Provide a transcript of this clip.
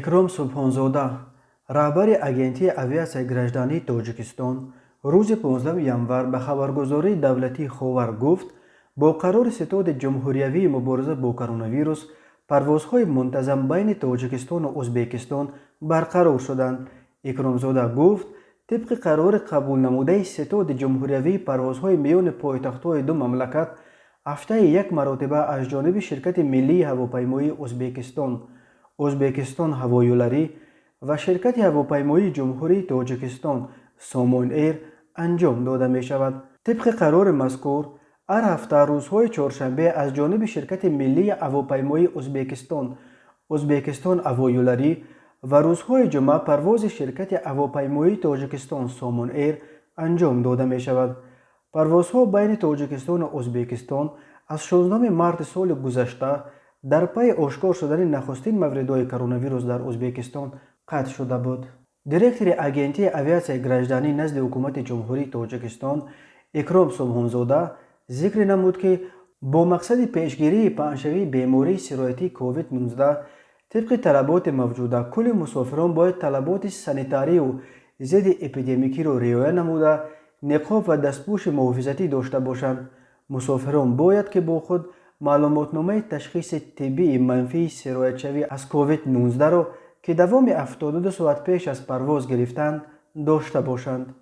اکرام سبحانزاده رهبر اگنتی اویاسیای گرجدانی تاجیکستان روز 15 ینور به خبرگزاری دولتی خاور گفت با قرار ستاد جمهوریوی مبارزه با کرونا ویروس پروازهای منتظم بین تاجیکستان و ازبکستان برقرار شدند. اکرامزاده گفت طبق قرار قبول نموده ستاد جمهوریوی پروازهای میان پایتخت‌های دو مملکت هفته یک مرتبه از جانب شرکت ملی هواپیمایی ازبکستان هوایولری و شرکت هواپیمایی جمهوری تاجیکستان سامان ایر انجام داده می شود. طبق قرار مذکور هر هفته روزهای چهارشنبه از جانب شرکت ملی هواپیمایی ازبکستان هوایولری و روزهای جمعه پرواز شرکت هواپیمایی تاجیکستان سامان ایر انجام داده می شود. پروازها بین تاجیکستان و ازبکستان از 16 مارس سال گذشته در پی آشکار شدن نخستین موردهای کرونا ویروس در ازبکستان قطع شده بود. دیرکتور اگنتی اویاسیای گرجدانی نزد حکومت جمهوری تاجیکستان اکرام سبحانزاده ذکر نمود که با مقصد پیشگیری پنهشوی بیماری سرایتی کووید 19 طبق طلبات موجوده کل مسافران باید طلبات سانیتاری و ضد اپیدمیکی را رعایت نموده نقاب و دستپوش محافظتی داشته باشند. مسافران باید که با خود معلوماتنامه تشخیص طبی منفی سرایت شوی از کووید 19 را که دوام 72 ساعت پیش از پرواز گرفتند داشته باشند.